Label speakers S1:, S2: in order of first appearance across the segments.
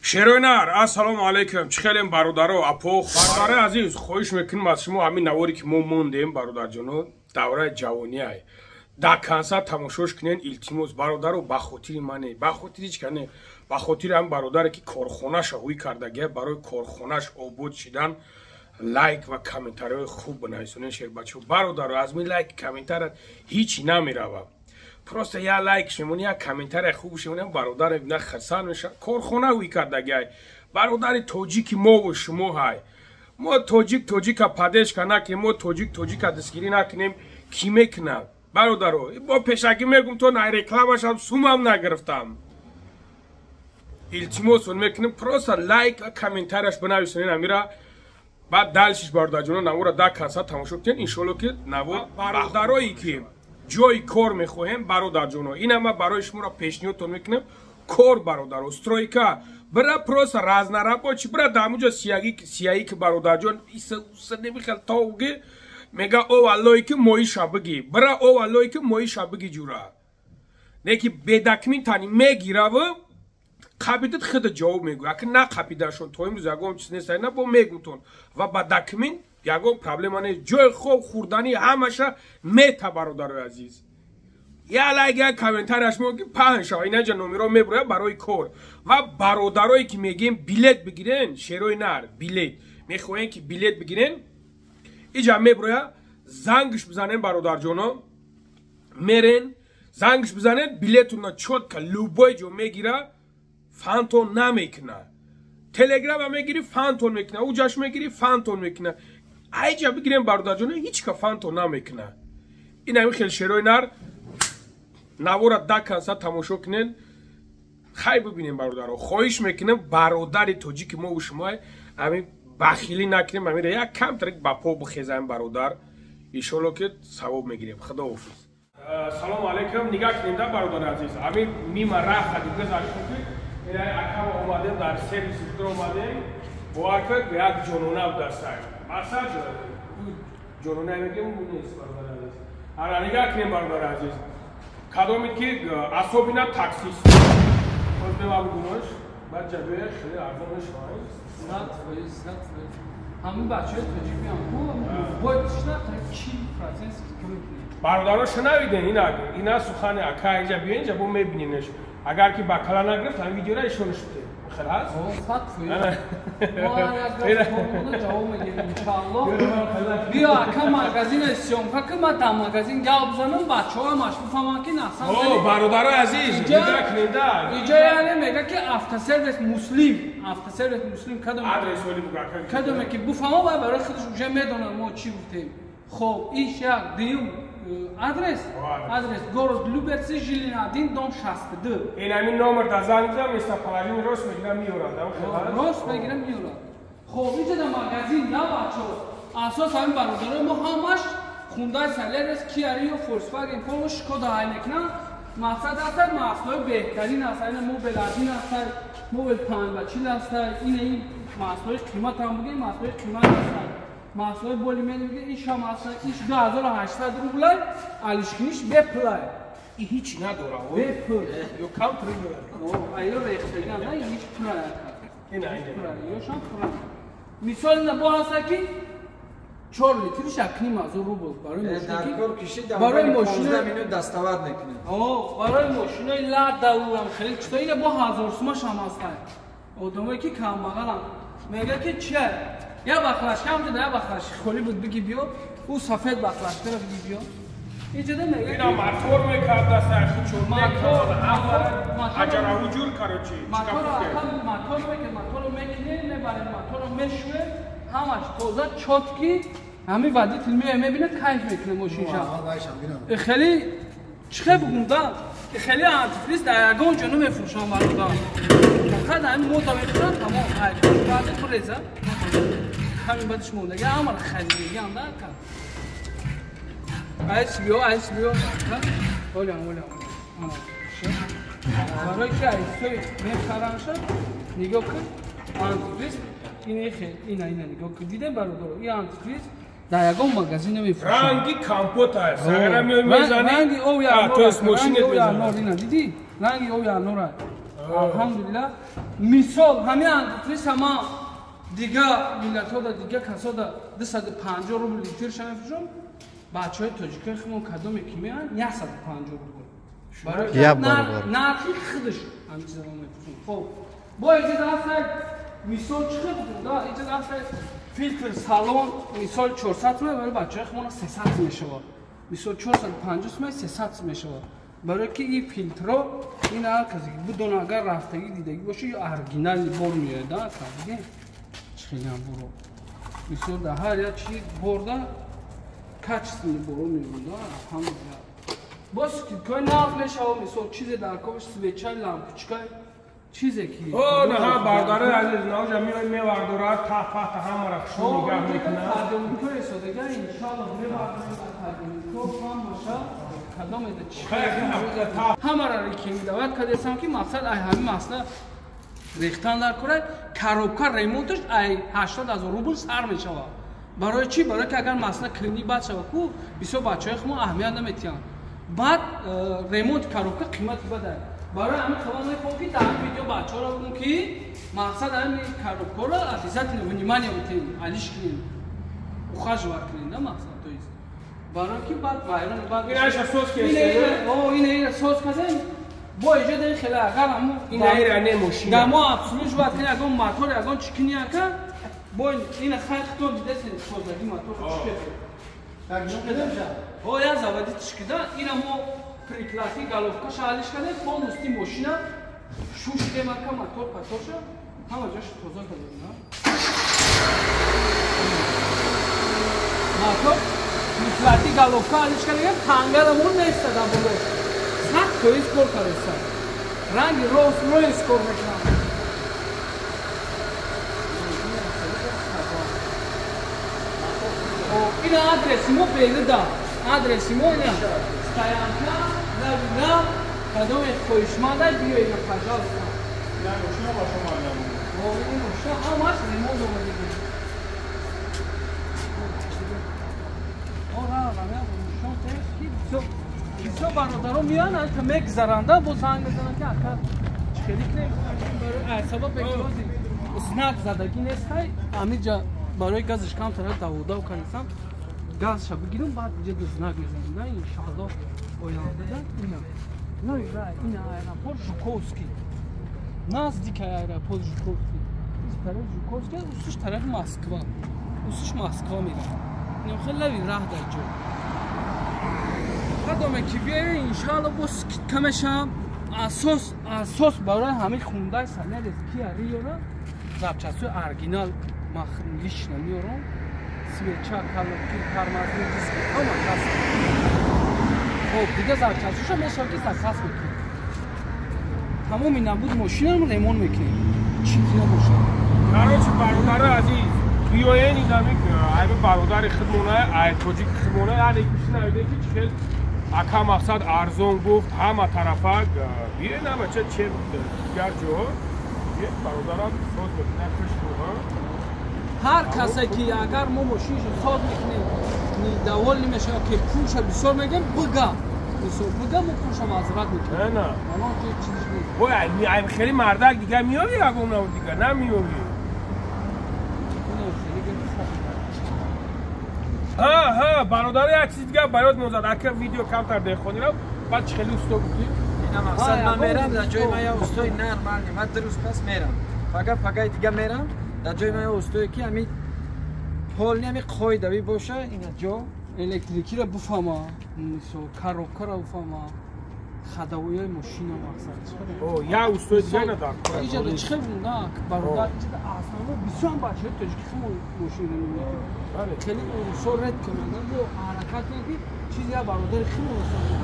S1: شیرینار السلام علیکم چخیریم برادرو اپوخ برادر عزیز خوش میکنم از شما همین نواری که ما موندیم برادر جانو دوره جوانی های در کنسر تماشاش کنین التماس برادرو بخاطر منه بخاطر هیچ کنه بخاطر هم برادر که کارخونه‌اش روی کردگی برای کارخونه‌اش آباد شدن لایک و کامنت‌های خوب بنویسین شیر بچو برادرو از می لایک کامنتر هیچ نمیروه просто я лайк шимон я комментарий خوب шимон бародар на хасан меша корхона уй кардагай бародари тоҷики мо ва шумо ҳай мо тоҷика падеш кана ки мо тоҷика дастгирӣ накунем ки мекунад бародаро бо пешакӣ мегум то на рекламашам сумам нагирифтам илтимосон мекунем просто лайк ва комментарияш бинависонен амира баъд далшиш бародарҷоно навора да консерт тамошо кунед иншоалло ки наво бародарое ки جای کار میخواهیم برادر جانو این هم برای شما را پیشنهادتون میکنم کار برادر استرویکا برا پروس راز نراباچی برا داموجا سیایی که برادر جان ایسا نمیخواد تاوگی میگه او والله که موی شبگی برا او والله که موی شبگی جورا نیکی بدکمین تانی میگیره و قبیدت خود جواب میگو اگه نه قبیدشون تو امروز اگه چیز نیست نه با میگوتون و بدکمین یگان پرابلم آنه جای خوب خوردنی همشه میته برادر عزیز یا لایک کامنتارش میگی پنج اینا جا نمره میبره برای کار و برادرایی که میگیم بیلیت بگیرن شیروی نر بیلیت میخواین که بیلیت بگیرن اینجا میبره زنگش بزنن برادر جانو میرن زنگش بزنن بیلیتون چوت که لوبای جو میگیره فانتون نمیکنه تلگرام هم میگیری فانتون میکنه اوجاش میگیری فانتون میکنه ایجا بگیریم برادر جانو هیچ که فانتون نمیکنه این همین خیلی شیروی نر نوارا دا کنسرت تماشا کنین خیلی ببینیم برادر خواهش میکنم برادر توجیک ما و شما همین بخیلی نکنیم همین یک کم ترک با پا بخیزیم برادر ایشالله که ثواب میگیریم خدا حافظ سلام علیکم نگاه کنیم دا برادر عزیز همین میم راه دیگه زاری کنیم این اکم اومده در سرویس در اومده موافق به یک جنونه دستای مساج جنونه میگیم نیست برادر عزیز الان نگاه کنیم برادر عزیز کدومی که اصابینا تاکسیست باز به واقعونش بعد جدوی خیلی ارزانش
S2: زد همین بچه توجیه میام باید شنا تا چی فرانسیس
S1: برادرها شنویدین اینا سخن اکا اینجا بیاین اینجا با میبینینش اگر که بکلا نگرفت هم ویدیو را ایشونش بده خلاص
S2: بیا اکا مگزین استیام که ما تا مگزین جواب بزنم بچه ها ماش بفهمن که نسان
S1: برادر عزیز
S2: اینجا یعنی میگه که افتر سرویس مسلم کدومه که بفهمه و برای خودش اونجا میدونن ما چی بودیم خب ایش یک دیوم آدرس گورد لوبرسی ژیلینادین دام 62
S1: این همین نمبر در زنگ زدم استفاده راست میگیرم میورم
S2: راست میگیرم میورم خب اینجا در مگزین نه بچه اساس همین برادرای ما همش خونده سلرس کیاری و فولکسواگن پولو شکودا هاینکنن مقصد هست محصولای بهترین هست این موبل ادین هست موبل 540 هست این محصولای قیمت هم بگیم محصولای قیمت هست محصول بولیمن میگه این شام هست ایش 2800 روبل الیشکینش بپلای
S1: این هیچ نداره
S2: بپل
S1: یو کانتری
S2: او ایو ریختگان نه هیچ پلای
S1: این
S2: یو شام پلای مثال نه با هست که 4 لیترش 1.5 روبل برای ماشین
S3: زمینو دستاورد نکنه
S2: برای ماشینای لا دورم خیلی چطور اینه با 1000 سومش هم هست آدمایی که کم مقالن میگه که چه یا بخلاش کم جدا یا بخلاش خالی بود بگی بیا او سفید بخلاش برو بگی بیا اینجا ده میگه
S1: اینا موتور میکرد دستش چون موتور اجرا وجود کاروچی
S2: موتور میکنه میبره موتور میشوه همش توزه چوتکی همین وادی فیلمی میبینه کیف میکنه ماشینش خیلی چه بگم دا خیلی آنتیفریز در یگان جنو میفروشن برادر فقط همین موتا میخورن تمام خیلی بعد تو ریزه همین بعدش مونده اما خیلی هم نکن ایس بیو اولیان برای که ایسوی میخرنشن نگاه کن آنتیفریز اینا نگاه کن دیدن برادر این آنتیفریز در یگان مگزین میفروشن
S1: رنگی کامپوت هست اگر هم میزنی
S2: رنگی او یا نور دیدی رنگی او یا نور الحمدلله مثال همین اندتریس همه دیگه ملت ها دا دیگه کسا دا 250 روبل لیتر شنفجون بچه های تاجیکای خیمون کدوم که میان 150 روبل برای نرخی خودش همین چیزا ما میفروشون خب با اینجا دفعه مثال چقدر بود اینجا دفعه فیلتر سالن مثال 400 میشه برای بچه های خیمون 300 میشه مثال 450 میشه 300 میشه برای که این فیلترها این هر کسی که بدون اگر رفتگی دیدگی باشه یا ارگینال بر میاد دیگه خیلی هم برو مثال در هر یک چیز برده کچستونی برو میبونده الحمدلله باز که که نفلش ها مثال چیز در کامش سویچای لامپوچکای چیزی که
S1: نه ها برداره عزیز نه جمعی میورداره تا پات هم رخشون نگاه میکنه
S2: اینطوری سادگی انشالله میورداره هم باشه کدام ایده چی همه را ریکی میدود کدیسم که مقصد ای همین مسئله ریختن در کنه کاروبکا ریمونتش ای 80,000 روبل سر می شود برای چی؟ برای که اگر مسئله کلینی بد شود که بسیار بچه های خمو اهمیت نمیتیان بعد ریمونت کاروبکا قیمت بده برای همین خبر میکنم که در این ویدیو بچه ها را بگم که مقصد همین کاروبکا را عزیزت نمونیمانی بودیم علیش کنیم و خواهش ورکنیم نه مقصد تویست برای که بعد وایران بعد
S1: این ایش سوس کیسته
S2: این سوس کردن با ایجاد این خیلی اگر همون
S1: این ایره نموشینه
S2: دما ابسولوش باید کنی اگه موتور اگه چکنی اکن با این خیلی تو دیده سید سوزدی موتور چکه او یا زوادی چکده این همو پریکلاتی گالوفکا شهالش کرده پولنستی ماشینه شوش دیمکه موتور پتوشه همه جاش توزا کرده موتور پریکلاتی گالوفکا حالش کرده تنگرمون نیسته در بلوش سخت تو ایس کار کرده رنگ روز رویس کار میکنم این آدرسیمو پیدا دا آدرسیمو اینا ستایانکا نوینا کدوم خویشمانده بیو اینا پجال کن
S1: نه ماشینا با شما نمون
S2: این ماشینا هماش ریموز اومده بود بسیار برادرها میان که میگذرنده با زنگ بزنن که اکر خیلی کنیم برای اعصابا بگذازیم اسنک زدگی نیست های امیجا برای گازش کم طرف دوودا و کنیسم گاز شا بگیرم بعد اینجا دزنک میزنیم نه انشاءالله آینده ده اینا نه اینا ایرپورت ژوکوفسکی نزدیک ایرپورت ژوکوفسکی این طرف ژوکوفسکی اوسش طرف مسکوا اوسش مسکوا میره اینم خیلی راه در جو قدامه که بیایی انشاءالله بس کمشم اساس برای همین خونده سنه رزکی ریورا زبچسوی ارگینال مخلیش نمیارم سویچا کلوکی پرمزی دیسکی همه کسی خب دیگه زبچسوشا میشم که سکس بکنیم تمام این نبود ماشینم ریمون میکنیم چیزی نباشه
S1: کاروچ برادر عزیز بیایه نیدمی که ای برادر خدمونه ای توجیک خدمونه هر یکیشی نویده که چه اکا مقصد ارزون گفت همه طرفه بیه نه بچه چه دیگر جو بیه برادرم ساز بکنه کشت
S2: هر کسی که اگر ما ماشینشو ساز میکنیم دوال نمیشه که پولش بسیار میگم بگم بگم و پولش معذرت میکنم
S1: نه
S2: اما که چیزش نیست
S1: بای خیلی مردک دیگه میاری اگه اونو دیگه نمیاری ها برادر یک چیز دیگه برات موزد اگه ویدیو کمتر دیخونی رو بعد خیلی استو بودی
S3: اینا مقصد من میرم در جای من یا استوی نرمال نیم درست پس میرم فقط دیگه میرم در جای من یا استوی که همین پول نمی قوی دوی باشه اینا جا
S2: الکتریکی را بفهمه کاروبکا را بفهمه خداوی ماشین مقصد
S1: او یا استوی دیگه ندار
S2: اینجا ده چه بونده برادر اینجا ده اصلا بسیار بچه تاجیکی ماشین رو میگه خیلی اروسا رد کنندن با حرکت نگی چیزی ها برادر خیلی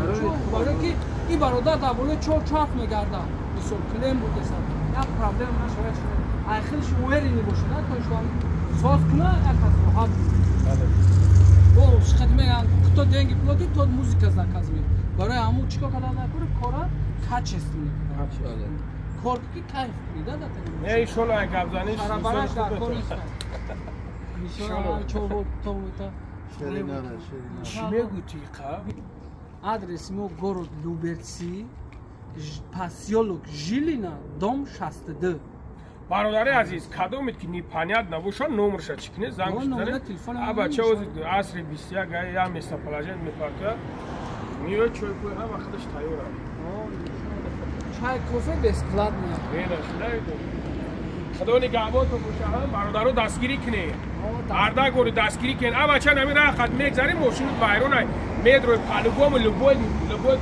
S2: اروسا برای که این برادر در بوله چاپ میگرده بسیار کلیم بوده سر یک پرابلم نشوید شده ای خیلیش ویرینی باشه نه تا اشتوان ساز کنه یک از راحت او شخص میگن تو دنگی پلوتی تو موزیک از نکاز می برای همون چیکار کردن نکنه کارا کچ استونی کار کی کیف میده
S1: نه ایشالا اگه گبزنیش
S2: برای کار نیست میشه چوب تو چی میگویی قا آدرس مو گورود لوبرسی поселок Жилина, дом 62.
S1: бародари азиз кадомит ки непонят навушон номерша чикне занг
S2: номер телефона
S1: аба чоз асри 21 га я место положен мепарта миё чой кой ҳама худаш тайёра
S2: Чай, кофе бесплатно.
S1: вена шунайду худо нигоҳбонто мушаҳам бародаро дастгирӣ кине арда гори дастгирӣ кен аба ча намира қад мегзари мошину байронай медрои палугому любой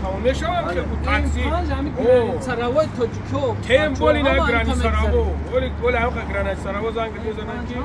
S1: тамом мешавам хелку такси
S2: Царавой тоҷико.
S1: тем боли на грани сараво боли ҳамқа грани сараво занг мезанам ки